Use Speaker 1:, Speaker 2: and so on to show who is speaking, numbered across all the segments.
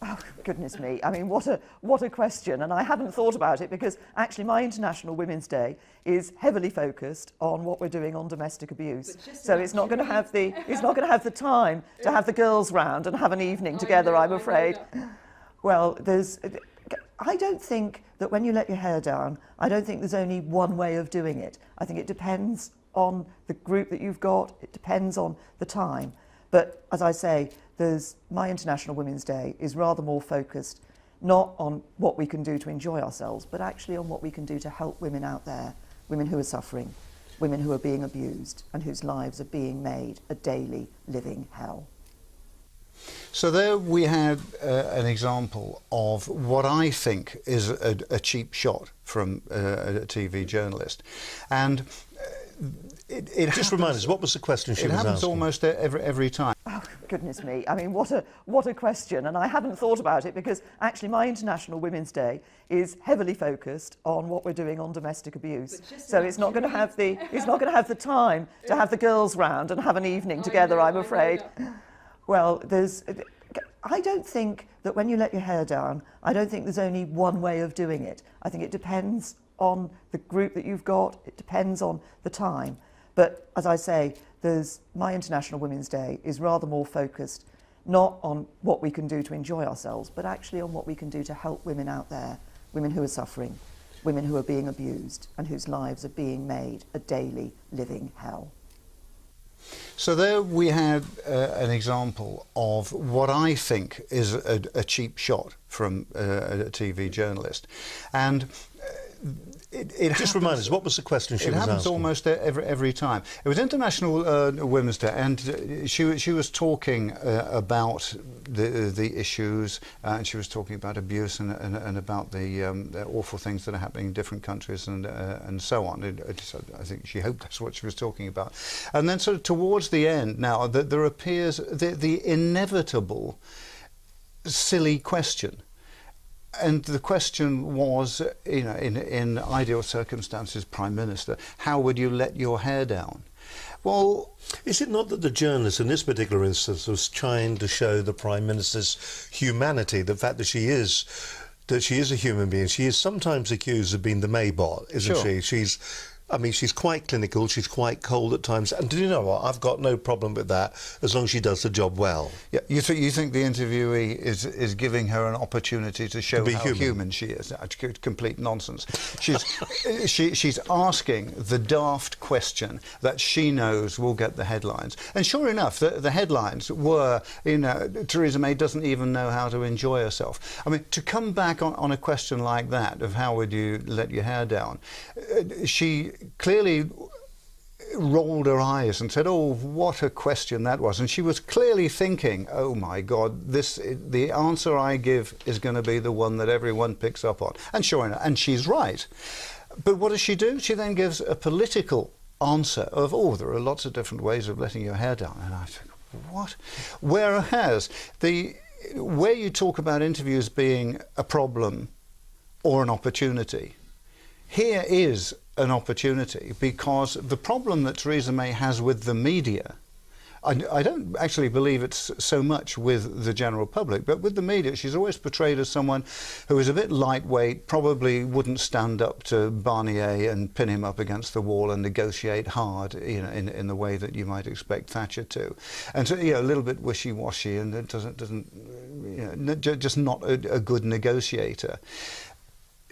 Speaker 1: Oh, goodness me. I mean, what a question. And I hadn't thought about it because actually my International Women's Day is heavily focused on what we're doing on domestic abuse. So it's not going to have the time to have the girls round and have an evening together, I'm afraid. Well, I don't think that when you let your hair down, I don't think there's only one way of doing it. I think it depends on the group that you've got. It depends on the time. But as I say, my International Women's Day is rather more focused not on what we can do to enjoy ourselves, but actually on what we can do to help women out there, women who are suffering, women who are being abused and whose lives are being made a daily living hell.
Speaker 2: So there we had an example of what I think is a cheap shot from a TV journalist. And it
Speaker 3: just remind us, what was the question she was asking?
Speaker 2: It happens almost every time.
Speaker 1: Oh, goodness me. I mean, what a question. And I hadn't thought about it because actually my International Women's Day is heavily focused on what we're doing on domestic abuse. So it's not going to have the time to have the girls round and have an evening together, I'm afraid. Well, I don't think that when you let your hair down, I don't think there's only one way of doing it. I think it depends on the group that you've got. It depends on the time. But as I say, my International Women's Day is rather more focused not on what we can do to enjoy ourselves, but actually on what we can do to help women out there, women who are suffering, women who are being abused and whose lives are being made a daily living hell.
Speaker 2: So there we had an example of what I think is a cheap shot from a TV journalist. And it
Speaker 3: just remind us, what was the question she was asking?
Speaker 2: It happens almost every time. It was International Women's Day, and she was talking about the issues, and she was talking about abuse and about the awful things that are happening in different countries and so on. I think she hoped that's what she was talking about. And then sort of towards the end now, there appears the inevitable silly question. And the question was, you know, in ideal circumstances, Prime Minister, how would you let your hair down? Well,
Speaker 3: is it not that the journalist in this particular instance was trying to show the Prime Minister's humanity, the fact that she is a human being? She is sometimes accused of being the Maybot, isn't she? She's quite clinical, she's quite cold at times, and do you know what? I've got no problem with that, as long as she does the job well.
Speaker 2: Yeah, you think the interviewee is giving her an opportunity to show how human she is? That's complete nonsense. She's asking the daft question that she knows will get the headlines. And sure enough, the headlines were, you know, Theresa May doesn't even know how to enjoy herself. I mean, to come back on a question like that, of how would you let your hair down, she clearly rolled her eyes and said, "Oh, what a question that was." And she was clearly thinking, "Oh my God, the answer I give is going to be the one that everyone picks up on." And sure enough, and she's right. But what does she do? She then gives a political answer of, "Oh, there are lots of different ways of letting your hair down." And I think, what? Whereas where you talk about interviews being a problem or an opportunity, here is an opportunity, because the problem that Theresa May has with the media, I don't actually believe it's so much with the general public, but with the media, she's always portrayed as someone who is a bit lightweight, probably wouldn't stand up to Barnier and pin him up against the wall and negotiate hard, you know, in the way that you might expect Thatcher to, and so, you know, a little bit wishy-washy, and it doesn't you know, just not a good negotiator.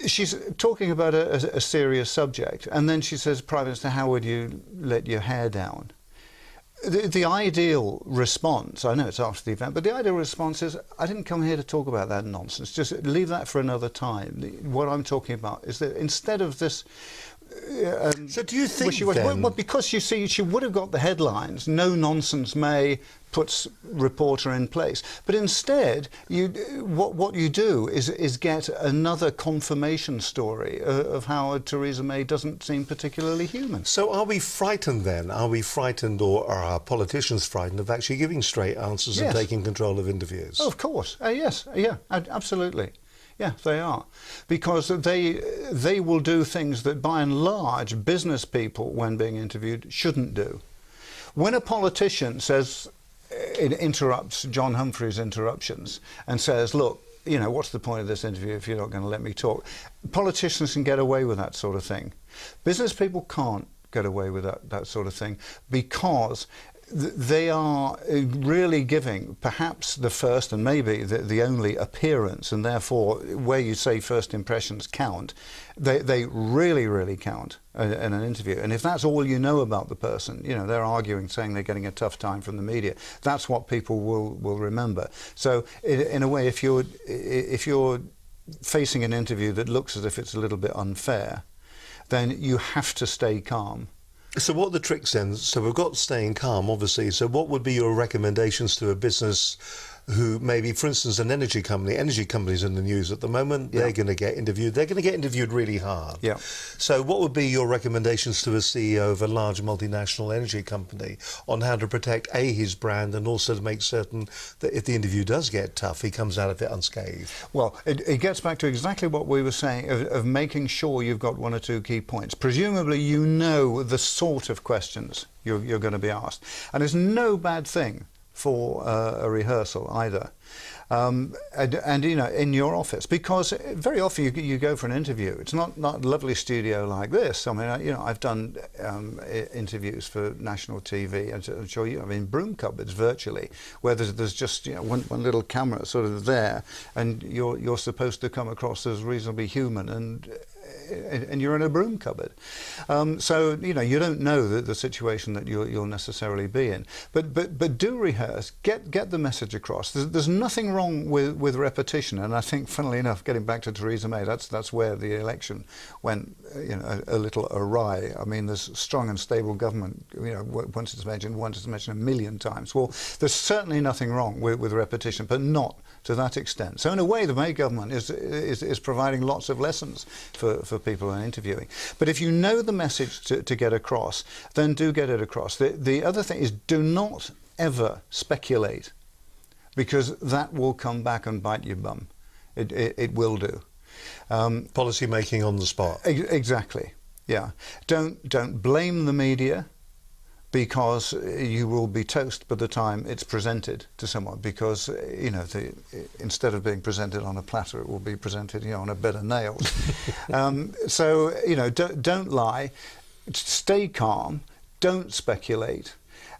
Speaker 2: She's talking about a serious subject, and then she says, "Prime Minister, how would you let your hair down?" The ideal response, I know it's after the event, but the ideal response is, "I didn't come here to talk about that nonsense. Just leave that for another time. What I'm talking about is that instead of this..."
Speaker 3: So do you think then...
Speaker 2: Well, because you see, she would have got the headlines, "No nonsense May puts reporter in place." But instead, what you do is get another confirmation story of how Theresa May doesn't seem particularly human.
Speaker 3: So are we frightened then? Are we frightened, or are our politicians frightened of actually giving straight answers and taking control of interviews?
Speaker 2: Oh, of course. Yes. Yeah, absolutely. Yeah, they are, because they will do things that, by and large, business people, when being interviewed, shouldn't do. When a politician says, interrupts John Humphrey's interruptions and says, look, you know, what's the point of this interview if you're not going to let me talk? Politicians can get away with that sort of thing. Business people can't get away with that sort of thing, because they are really giving perhaps the first and maybe the only appearance, and therefore where you say first impressions count, they really, really count in an interview. And if that's all you know about the person, you know, they're arguing, saying they're getting a tough time from the media, that's what people will remember. So in a way, if you're facing an interview that looks as if it's a little bit unfair, then you have to stay calm.
Speaker 3: So what are the tricks then? So we've got staying calm, obviously. So what would be your recommendations to a business who maybe, for instance, an energy company's in the news at the moment, they're going to get interviewed. They're going to get interviewed really hard. Yeah. So what would be your recommendations to a CEO of a large multinational energy company on how to protect, A, his brand, and also to make certain that if the interview does get tough, he comes out of it unscathed?
Speaker 2: Well, it gets back to exactly what we were saying, of making sure you've got one or two key points. Presumably you know the sort of questions you're going to be asked. And it's no bad thing for a rehearsal either, and you know, in your office, because very often you go for an interview. It's not a lovely studio like this. I mean, you know, I've done interviews for national TV. I'm sure you. I mean, broom cupboards virtually, where there's just, you know, one little camera sort of there, and you're supposed to come across as reasonably human, and you're in a broom cupboard. So, you know, you don't know the situation that you'll necessarily be in. But do rehearse, get the message across. There's nothing wrong with repetition, and I think, funnily enough, getting back to Theresa May, that's where the election went, you know, a little awry. I mean, there's strong and stable government, you know, once it's mentioned 1 million times. Well, there's certainly nothing wrong with repetition, but not to that extent. So in a way, the May government is providing lots of lessons for people in interviewing. But if you know the message to get across, then do get it across. The other thing is, do not ever speculate, because that will come back and bite your bum. It will do.
Speaker 3: Policy making on the spot.
Speaker 2: Exactly. Yeah. Don't blame the media, because you will be toast by the time it's presented to someone, because, you know, instead of being presented on a platter, it will be presented, you know, on a bed of nails. So, you know, don't lie, stay calm, don't speculate,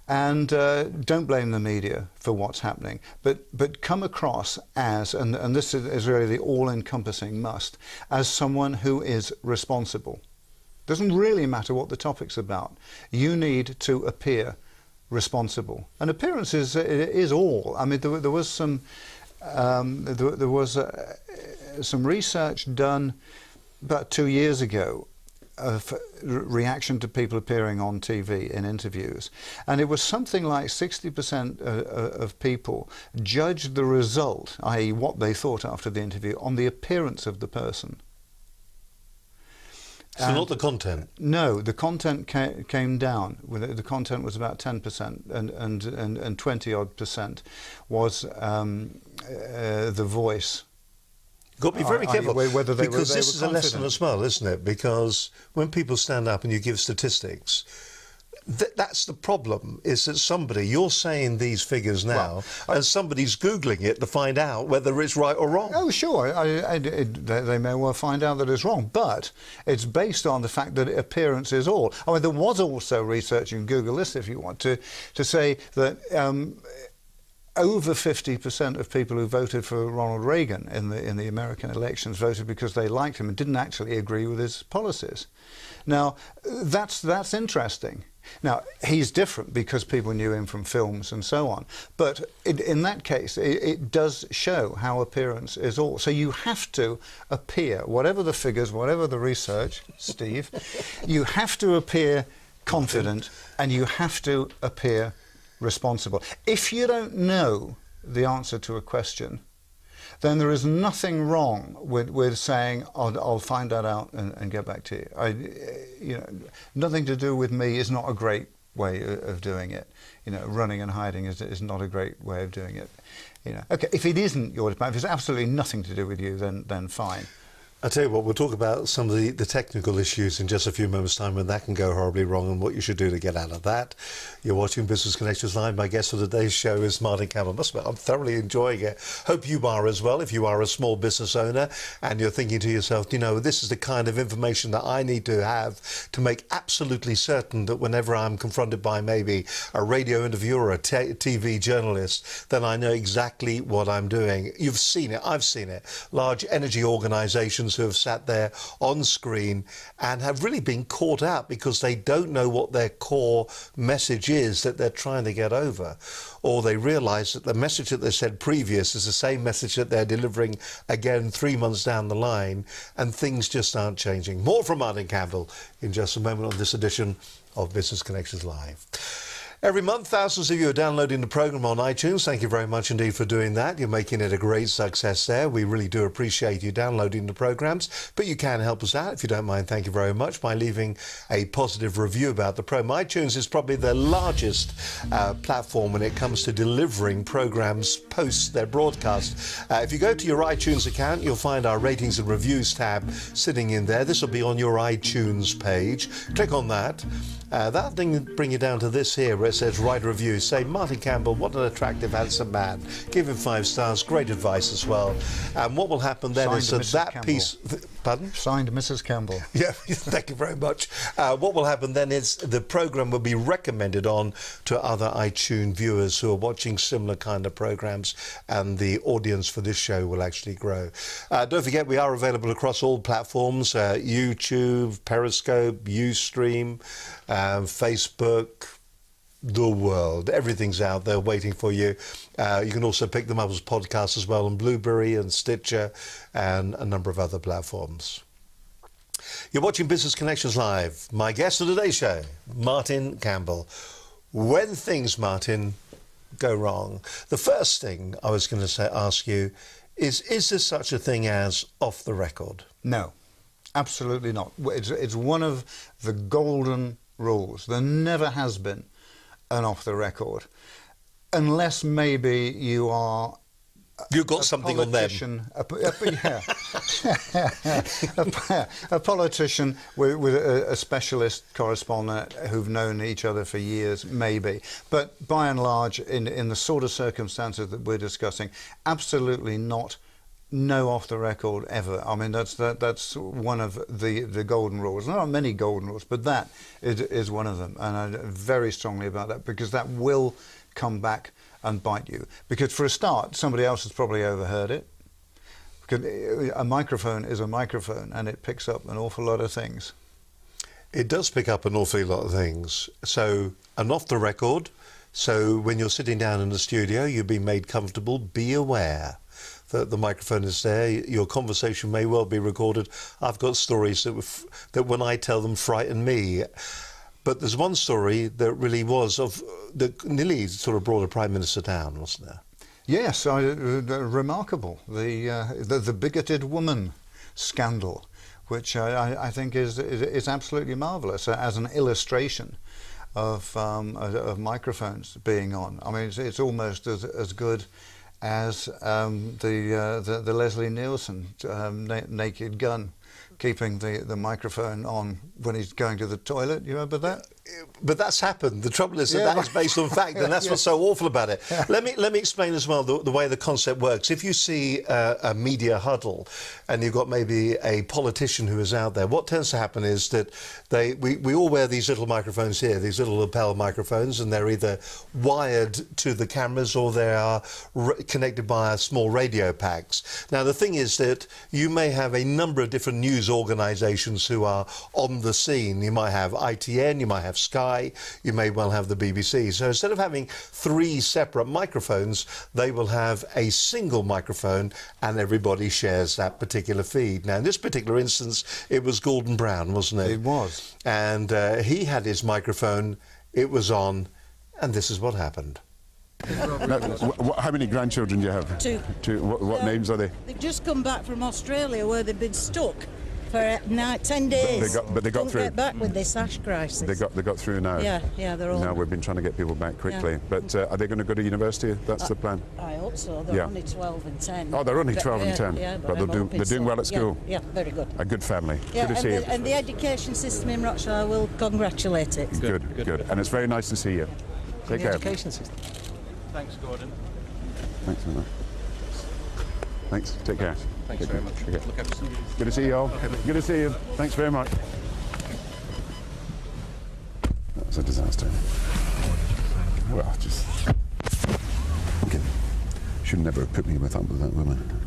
Speaker 2: and don't blame the media for what's happening, but come across as, and this is really the all-encompassing must, as someone who is responsible. Doesn't really matter what the topic's about. You need to appear responsible, and appearance is all. I mean, there was some research done about 2 years ago of reaction to people appearing on TV in interviews, and it was something like 60% of people judged the result, i.e. what they thought after the interview, on the appearance of the person.
Speaker 3: So not the content? No,
Speaker 2: the content came down. The content was about 10%, and 20-odd% was the voice.
Speaker 3: You've got to be very careful, because this is a lesson as well, isn't it? Because when people stand up and you give statistics, that's the problem, is that you're saying these figures now, and somebody's Googling it to find out whether it's right or wrong.
Speaker 2: Oh, sure, they may well find out that it's wrong, but it's based on the fact that appearance is all. I mean, there was also research, you can Google this if you want, to say that over 50% of people who voted for Ronald Reagan in the American elections voted because they liked him and didn't actually agree with his policies. Now, that's interesting. Now, he's different because people knew him from films and so on. But in that case, it does show how appearance is all. So you have to appear, whatever the figures, whatever the research, Steve, you have to appear confident, and you have to appear responsible. If you don't know the answer to a question, then there is nothing wrong with saying, I'll find that out and get back to you. You know, nothing to do with me is not a great way of doing it. You know, running and hiding is not a great way of doing it. You know, okay, if it isn't your department, if it's absolutely nothing to do with you, then fine.
Speaker 3: I tell you what, we'll talk about some of the technical issues in just a few moments' time when that can go horribly wrong and what you should do to get out of that. You're watching Business Connections Live. My guest for today's show is Martin Campbell. I'm thoroughly enjoying it. Hope you are as well. If you are a small business owner and you're thinking to yourself, you know, this is the kind of information that I need to have to make absolutely certain that whenever I'm confronted by maybe a radio interviewer or a TV journalist, then I know exactly what I'm doing. You've seen it. I've seen it. Large energy organisations who have sat there on screen and have really been caught out because they don't know what their core message is that they're trying to get over, or they realise that the message that they said previous is the same message that they're delivering again 3 months down the line, and things just aren't changing. More from Martin Campbell in just a moment on this edition of Business Connections Live. Every month, thousands of you are downloading the programme on iTunes. Thank you very much indeed for doing that. You're making it a great success there. We really do appreciate you downloading the programmes, but you can help us out, if you don't mind, thank you very much, by leaving a positive review about the programme. iTunes is probably the largest platform when it comes to delivering programmes post their broadcast. If you go to your iTunes account, you'll find our ratings and reviews tab sitting in there. This will be on your iTunes page. Click on that. That thing will bring you down to this here where it says write a review. Say, Martin Campbell, what an attractive, handsome man. Give him 5 stars. Great advice as well. And what will happen then is that that piece... Pardon?
Speaker 2: Signed, Mrs. Campbell.
Speaker 3: Yeah, thank you very much. What will happen then is the programme will be recommended on to other iTunes viewers who are watching similar kind of programmes, and the audience for this show will actually grow. Don't forget, we are available across all platforms, YouTube, Periscope, Ustream, Facebook, the world. Everything's out there waiting for you. You can also pick them up as podcasts as well on Blueberry and Stitcher and a number of other platforms. You're watching Business Connections Live. My guest of today's show, Martin Campbell. When things, Martin, go wrong, the first thing I was going to ask you is there such a thing as off the record?
Speaker 2: No, absolutely not. It's one of the golden rules. There never has been an off the record, unless maybe you are
Speaker 3: you've got something on them.
Speaker 2: A politician with a specialist correspondent who've known each other for years, maybe. But by and large, in the sort of circumstances that we're discussing, absolutely not. No off the record ever. I mean, that's one of the golden rules. There are many golden rules, but that is one of them, and I very strongly about that, because that will come back and bite you. Because for a start, somebody else has probably overheard it. Because a microphone is a microphone, and it picks up an awful lot of things.
Speaker 3: It does pick up an awful lot of things. So an off the record. So when you're sitting down in the studio, you're being made comfortable. Be aware that the microphone is there. Your conversation may well be recorded. I've got stories that when I tell them frighten me. But there's one story that really was that nearly sort of brought a Prime Minister down, wasn't there?
Speaker 2: Yes, remarkable. The bigoted woman scandal, which I think is absolutely marvellous as an illustration of microphones being on. I mean, it's almost as good as the Leslie Nielsen Naked Gun, keeping the microphone on when he's going to the toilet. You remember that?
Speaker 3: But that's happened. The trouble is that is based on fact, and that's what's so awful about it. Yeah. Let me explain as well the way the concept works. If you see a media huddle and you've got maybe a politician who is out there, what tends to happen is that we all wear these little microphones here, these little lapel microphones, and they're either wired to the cameras or they are connected by small radio packs. Now, the thing is that you may have a number of different news organisations who are on the scene. You might have ITN, you might have Sky, you may well have the BBC. So instead of having 3 separate microphones, they will have a single microphone and everybody shares that particular feed. Now, in this particular instance, it was Gordon Brown, wasn't it?
Speaker 2: It was.
Speaker 3: And he had his microphone, it was on, and this is what happened.
Speaker 4: How many grandchildren do you have?
Speaker 5: 2.
Speaker 4: What names are they?
Speaker 5: They've just come back from Australia where they've been stuck For 10 days.
Speaker 4: They got
Speaker 5: Don't
Speaker 4: through.
Speaker 5: get back with this ash crisis.
Speaker 4: They got through now.
Speaker 5: Yeah, they're all.
Speaker 4: Now we've been trying to get people back quickly.
Speaker 5: Yeah.
Speaker 4: But are they going to go to university? That's the plan.
Speaker 5: I hope so. They're only 12 and 10.
Speaker 4: Oh, they're only 12 and 10.
Speaker 5: Yeah,
Speaker 4: but they're doing well at school.
Speaker 5: Yeah, very good.
Speaker 4: A good family.
Speaker 5: Yeah,
Speaker 4: good to see you.
Speaker 5: And the education system in Rochdale will congratulate it.
Speaker 4: Good. And it's very nice to see you. Take care.
Speaker 6: Education system. Thanks, Gordon.
Speaker 4: Thanks, Emma. Thanks. Take care.
Speaker 6: Thanks very much.
Speaker 4: Okay.
Speaker 6: Look after you.
Speaker 4: Good to see you all.
Speaker 6: Okay.
Speaker 4: Good to see you. Thanks very much. That was a disaster. Well, just... Okay. Should never have put me with that woman.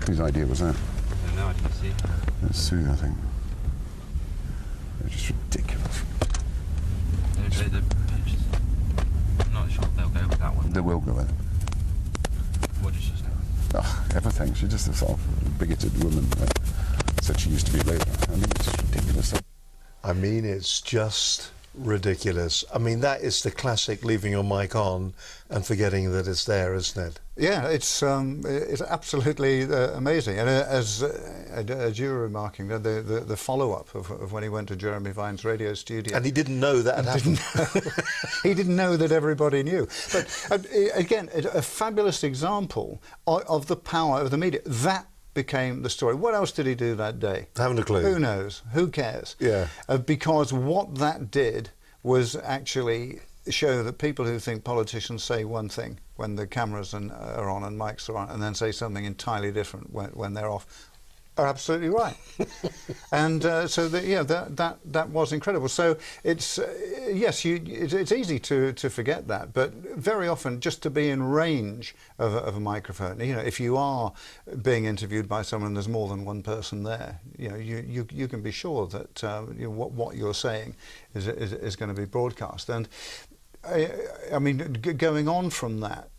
Speaker 4: Whose idea was that?
Speaker 7: I don't know, I didn't see.
Speaker 4: That's Sue, I think. They're just ridiculous.
Speaker 7: I'm not sure if they'll go with that one.
Speaker 4: They will go with it.
Speaker 7: What did she say?
Speaker 4: Oh, everything. She's just a sort of bigoted woman. Said she used to be Labour. I mean, it's just ridiculous.
Speaker 3: I mean, it's just ridiculous. I mean, that is the classic leaving your mic on and forgetting that it's there, isn't it?
Speaker 2: Yeah, it's absolutely amazing. And as you were remarking, the follow-up of when he went to Jeremy Vine's radio studio.
Speaker 3: And he didn't know that had happened.
Speaker 2: He didn't know that everybody knew. But again, a fabulous example of the power of the media. That became the story. What else did he do that day?
Speaker 3: Haven't a clue.
Speaker 2: Who knows? Who cares?
Speaker 3: Yeah.
Speaker 2: Because what that did was actually show that people who think politicians say one thing when the cameras are on and mics are on, and then say something entirely different when they're off, are absolutely right. And so that was incredible. So it's yes, it's easy to forget that, but very often just to be in range of a microphone. You know, if you are being interviewed by someone and there's more than one person there, you know, you can be sure that what you're saying is going to be broadcast. And I mean, going on from that,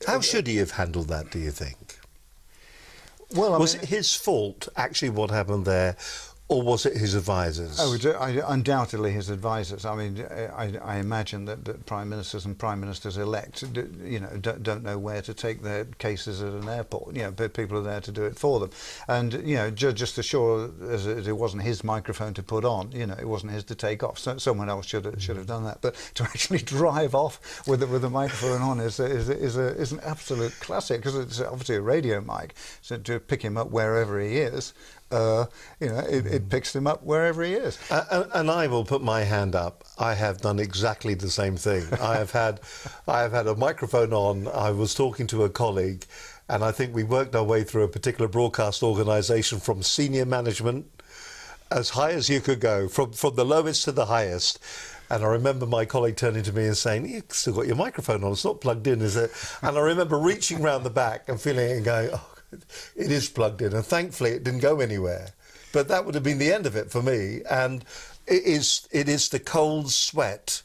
Speaker 3: how should he have handled that, do you think?
Speaker 2: Well,
Speaker 3: was it his fault, actually, what happened there, or was it his advisors?
Speaker 2: Oh, undoubtedly his advisors. I mean, I imagine that prime ministers and prime ministers-elect, you know, don't know where to take their cases at an airport. You know, but people are there to do it for them. And you know, just as sure as it wasn't his microphone to put on, you know, it wasn't his to take off. So someone else should have done that. But to actually drive off with the microphone on is an absolute classic, because it's obviously a radio mic. So to pick him up wherever he is. You know, it picks him up wherever he is.
Speaker 3: And I will put my hand up. I have done exactly the same thing. I have had a microphone on. I was talking to a colleague, and I think we worked our way through a particular broadcast organisation from senior management, as high as you could go, from the lowest to the highest. And I remember my colleague turning to me and saying, "You've still got your microphone on. It's not plugged in, is it?" And I remember reaching round the back and feeling it and going, "Oh, it is plugged in," and thankfully it didn't go anywhere. But that would have been the end of it for me. And it is the cold sweat.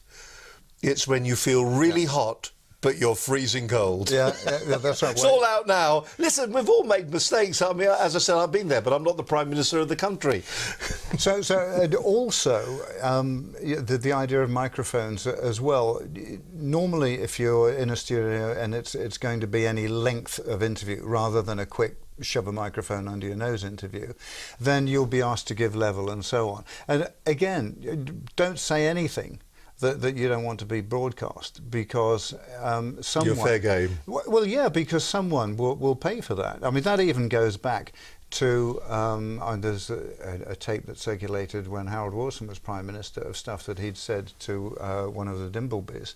Speaker 3: It's when you feel really hot, but you're freezing cold.
Speaker 2: Yeah, that's right.
Speaker 3: It's all out now. Listen, we've all made mistakes. I mean, as I said, I've been there, but I'm not the Prime Minister of the country.
Speaker 2: So also, the idea of microphones as well. Normally, if you're in a studio and it's going to be any length of interview rather than a quick shove a microphone under your nose interview, then you'll be asked to give level and so on. And again, don't say anything that you don't want to be broadcast, because someone...
Speaker 3: You're fair game.
Speaker 2: Well, yeah, because someone will pay for that. I mean, that even goes back to... there's a tape that circulated when Harold Wilson was Prime Minister of stuff that he'd said to one of the Dimblebys.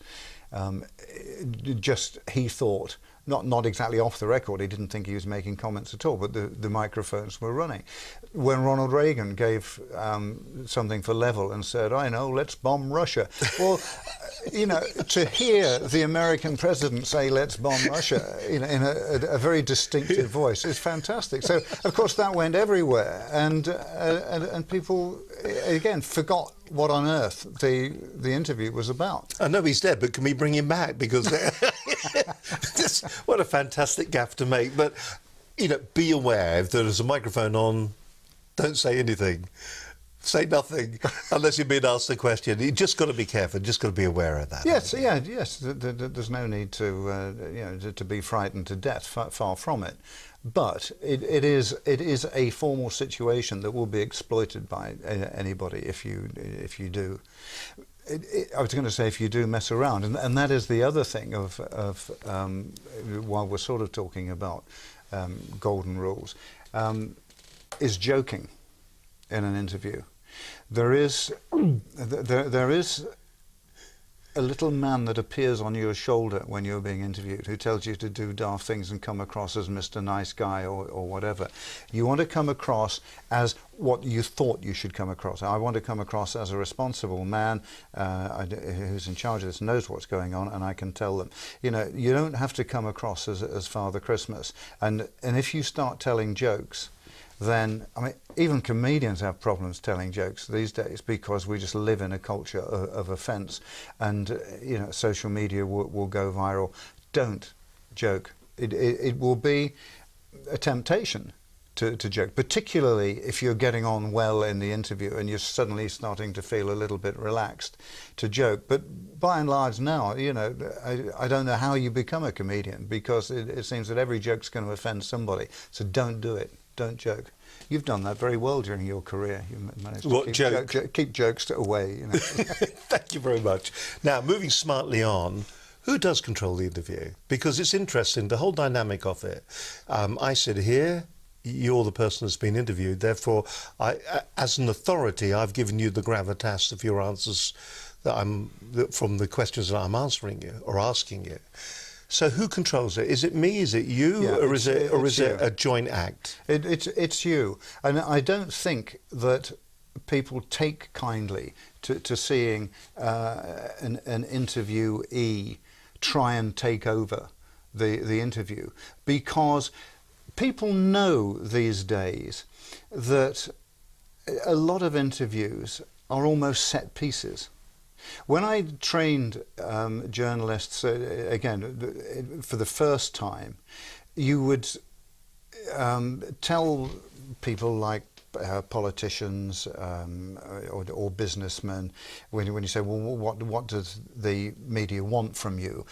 Speaker 2: He thought... Not exactly off the record, he didn't think he was making comments at all, but the microphones were running. When Ronald Reagan gave something for level and said, "I know, let's bomb Russia." Well, you know, to hear the American president say, "Let's bomb Russia," you know, in a very distinctive voice is fantastic. So, of course, that went everywhere, and people, again, forgot what on earth the interview was about.
Speaker 3: I know he's dead, but can we bring him back? Because what a fantastic gaffe to make. But, you know, be aware, if there is a microphone on, don't say anything. Say nothing unless you've been asked a question. You just got to be careful. Just got to be aware of that.
Speaker 2: Yes, yeah, yes. There's no need to, to be frightened to death. Far from it. But it is a formal situation that will be exploited by anybody if you do. I was going to say if you do mess around, and that is the other thing of while we're sort of talking about golden rules, is joking in an interview. There is a little man that appears on your shoulder when you're being interviewed who tells you to do daft things and come across as Mr. Nice Guy or whatever. You want to come across as what you thought you should come across. I want to come across as a responsible man who's in charge of this, knows what's going on, and I can tell them. You know, you don't have to come across as Father Christmas. And if you start telling jokes, then, I mean, even comedians have problems telling jokes these days because we just live in a culture of offence, and you know, social media will go viral. Don't joke. It will be a temptation to joke, particularly if you're getting on well in the interview and you're suddenly starting to feel a little bit relaxed to joke. But by and large now, you know, I don't know how you become a comedian, because it seems that every joke's going to offend somebody. So don't do it. Don't joke. You've done that very well during your career. You managed to keep jokes away. You know.
Speaker 3: Thank you very much. Now, moving smartly on, who does control the interview? Because it's interesting, the whole dynamic of it. I sit here, you're the person that's been interviewed, therefore, as an authority, I've given you the gravitas of your answers from the questions that I'm answering you or asking you. So who controls it? Is it me? Is it you? Yeah, or is it a joint act?
Speaker 2: It's you. And I don't think that people take kindly to seeing an interviewee try and take over the interview, because people know these days that a lot of interviews are almost set pieces. When I trained journalists, again, for the first time, you would tell people like politicians or businessmen, when you say, well, what does the media want from you?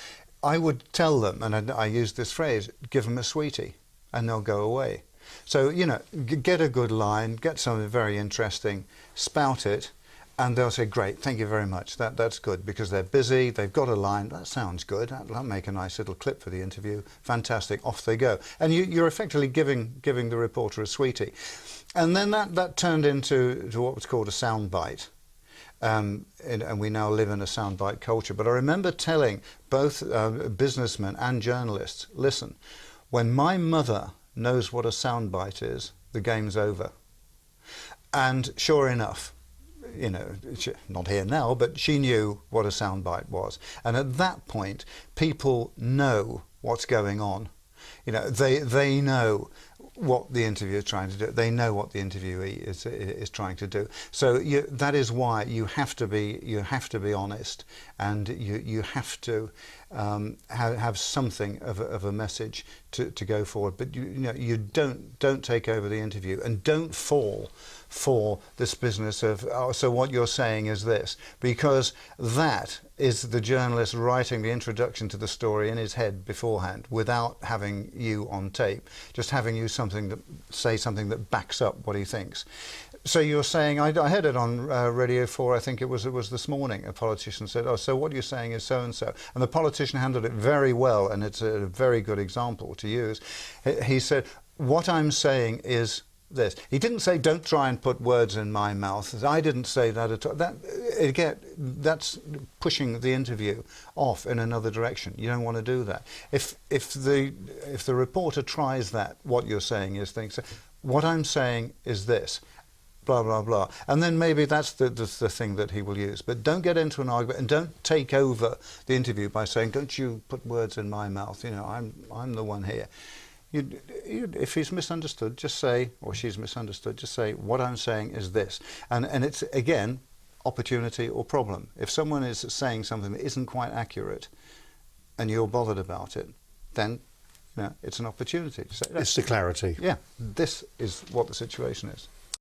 Speaker 2: I would tell them, and I use this phrase, give them a sweetie, and they'll go away. So, you know, get a good line, get something very interesting, spout it, and they'll say, great, thank you very much. That's good, because they're busy, they've got a line, that sounds good, that'll make a nice little clip for the interview, fantastic, off they go. And you're effectively giving the reporter a sweetie. And then that turned into what was called a soundbite. And we now live in a soundbite culture. But I remember telling both businessmen and journalists, listen, when my mother knows what a soundbite is, the game's over. And sure enough, you know, not here now, but she knew what a soundbite was. And at that point, people know what's going on. You know, they know what the interviewer is trying to do. They know what the interviewee is trying to do. So that is why you have to be honest, and you have to have something of a message to go forward. But you don't take over the interview, and don't fall for this business of, oh, so what you're saying is this, because that is the journalist writing the introduction to the story in his head beforehand without having you on tape, just having you say something that backs up what he thinks. So you're saying, I heard it on Radio 4, I think it was this morning, a politician said, oh, so what you're saying is so-and-so. And the politician handled it very well, and it's a very good example to use. He said, what I'm saying is this. He didn't say, don't try and put words in my mouth. I didn't say that at all. That's pushing the interview off in another direction. You don't want to do that. If the reporter tries that, what you're saying is things. What I'm saying is this, blah blah blah, and then maybe that's the thing that he will use. But don't get into an argument, and don't take over the interview by saying, don't you put words in my mouth. You know, I'm the one here. If he's misunderstood, just say, or she's misunderstood, just say, what I'm saying is this. And it's, again, opportunity or problem. If someone is saying something that isn't quite accurate and you're bothered about it, then it's an opportunity to say,
Speaker 3: it's the clarity.
Speaker 2: Yeah, this is what the situation is.